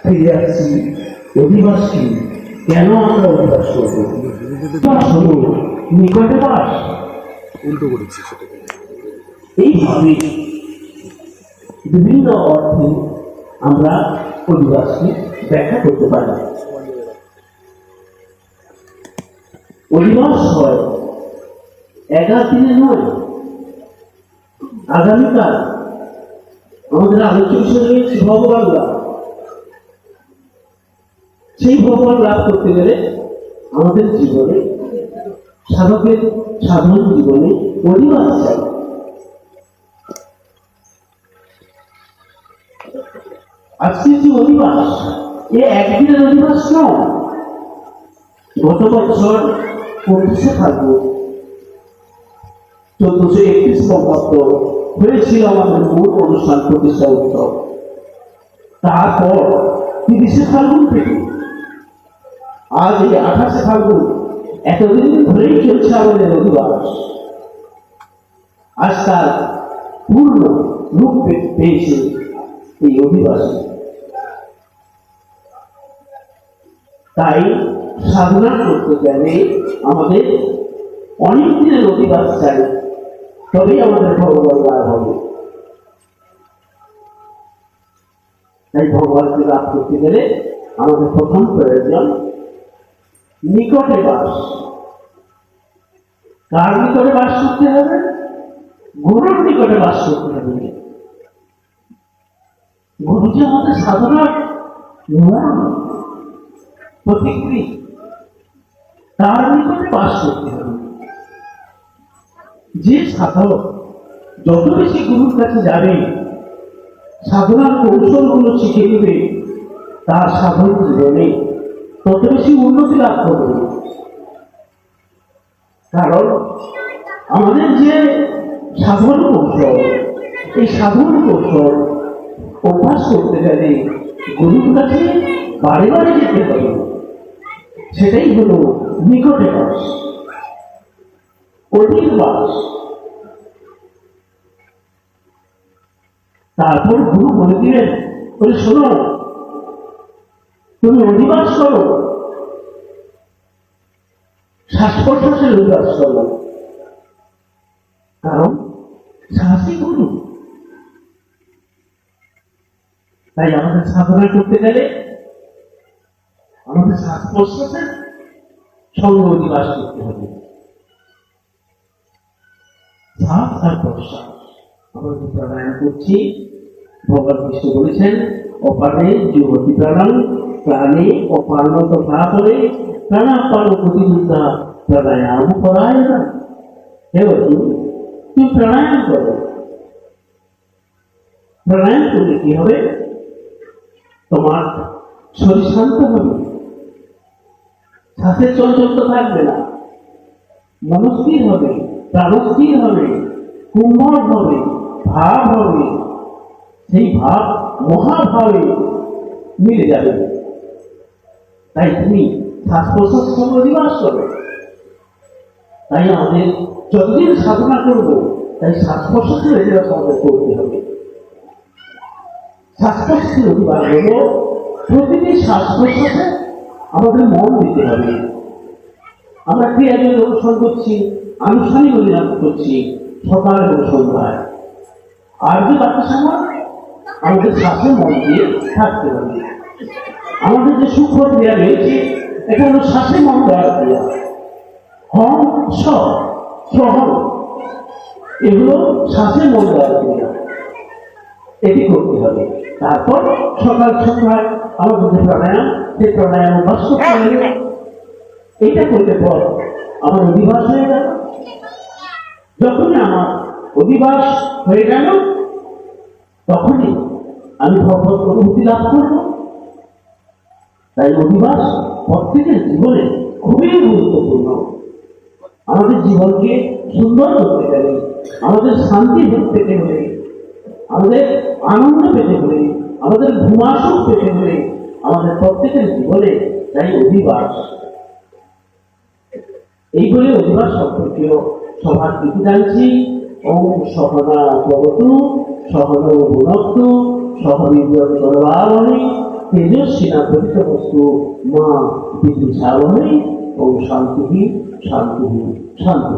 ফিরে আসছি। অধিবাস কি? কেন আমরা অধিবাস করবো? বাস হল নিকটে বাস। উল্টো করেছি সেটাকে। এইভাবে বিভিন্ন অর্থে আমরা অধিবাসকে ব্যাখ্যা করতে পারি। অধিবাস হয় 11 দিনে নয়। আগামীকাল আমাদের আলোচ্য বিষয় রয়েছে ভগবান লাভ। সেই ভগবান লাভ করতে গেলে আমাদের জীবনে, সাধকের সাধারণ জীবনে অধিবাস চাই। আজকে যে অধিবাস, এ একদিনের অধিবাস নয়। গত বছর 25শে ফাল্গুন 1431 বঙ্গাব্দ হয়েছিল আমাদের মূল অনুষ্ঠান প্রতিষ্ঠা উৎসব। তারপর 30শে ফাল্গুন থেকে আজ এই 28শে ফাল্গুন, এতদিন ধরেই চলছে আমাদের অধিবাস। আজ তার পূর্ণ রূপ পেয়েছে এই অধিবাস। তাই সাধনা করতে গেলে আমাদের অনেক দিনের অধিবাস চাই, তবেই আমাদের ভগবান লাভ হবে। তাই ভগবানকে লাভ করতে গেলে আমাদের প্রথম প্রয়োজন নিকটে বাস। কার নিকটে বাস করতে হবে? গুরুর নিকটে বাস করতে হবে। গুরু যে আমাদের সাধনার মূল প্রতিক্রিয়া, তার নিকটে বাস করতে হবে। যে সাধক যত বেশি গুরুর কাছে যাবে, সাধনার কৌশলগুলো শিখে নেবে, তার সাধন জীবনে তত বেশি উন্নতি লাভ করবে। কারণ আমাদের যে সাধন কৌশল, এই সাধন কৌশল অভ্যাস করতে গেলে গুরুর কাছে বারে বারে যেতে হবে। সেটাই হলো নিকটে বাস, অধিক বাস। তারপর গুরু বলে দিলেন, বলে শোনো, তুমি অধিবাস করো, শ্বাস প্রশ্বাসের অধিবাস করো। কারণ শ্বাসই গুরু। তাই আমাদের সাধনা করতে গেলে আমাদের শ্বাস প্রশ্বাসের সঙ্গে অধিবাস করতে হবে। শ্বাস আর প্রশ্বাস আমরা যে প্রাণায়াম করছি, ভগবান কৃষ্ণ বলেছেন, অপারে যুবতী প্রাণাং প্রাণে অপারণত ভাতরে প্রাণাপান প্রতিযোদ্ধা প্রাণায়াম করায় না। হে অর্জুন, তুমি প্রাণায়াম করো। প্রাণায়াম করলে কি হবে? তোমার শরীর শান্ত হবে, শ্বাসের চঞ্চলতা থাকবে না, মনস্থির হবে, প্রাণস্থির হবে, কুম্ভর হবে, ভাব হবে। সেই ভাব মহাভাবে মিলে যাবে। তাই তুমি শ্বাস প্রশ্বাসের সঙ্গে অধিবাস করো। তাই আমাদের যতদিন সাধনা করবো, তাই শ্বাস প্রশ্বাসের অধিবাস আমাদের করতে হবে। শ্বাস প্রশ্বাসের অধিবাস হলো প্রতিটি শ্বাস প্রশ্বাসে আমাদের মন দিতে হবে। আমরা ক্রিয়াজীবী অনুসরণ করছি, আনুষ্ঠানিক অধিনাম করছি সকাল এবং সন্ধ্যায়। আর যে বাকি সময় আমাদের শ্বাসে মন দিয়ে থাকতে হবে। আমাদের যে সূক্ষ্ম ক্রিয়া রয়েছে, এটা হলো শ্বাসে মন দেওয়ার ক্রিয়া। হম সহন, এগুলো শ্বাসে মন দেওয়ার ক্রিয়া, এটি করতে হবে। তারপর সকাল সন্ধ্যায় আমাদের যে প্রাণায়াম, সেই প্রাণায়াম অভ্যাস করতে হবে। এইটা করলে পর আমার অধিবাস হয়ে গেল। যখনই আমার অধিবাস হয়ে গেল, তখনই আমি ভগবত অনুভূতি লাভ করব। তাই অধিবাস প্রত্যেকের জীবনে খুবই গুরুত্বপূর্ণ। আমাদের জীবনকে সুন্দর করতে গেলে, আমাদের শান্তি পেতে হলে, আমাদের আনন্দ পেতে হলে, আমাদের ঘুমাসুখ পেতে হলে, আমাদের প্রত্যেকের জীবনে তাই অধিবাস। এই বলে অধিবাস সম্পর্কীয় সভার নীতি জানছি। ওম সহনা ভবতু সহনৌ ভুনক্তু সহ বীর্যং করবাবহৈ তেজস্বী না প্রকৃত বস্তু মা বিদ্যুৎ ছাড়াই ও শান্তি শান্তি শান্তি।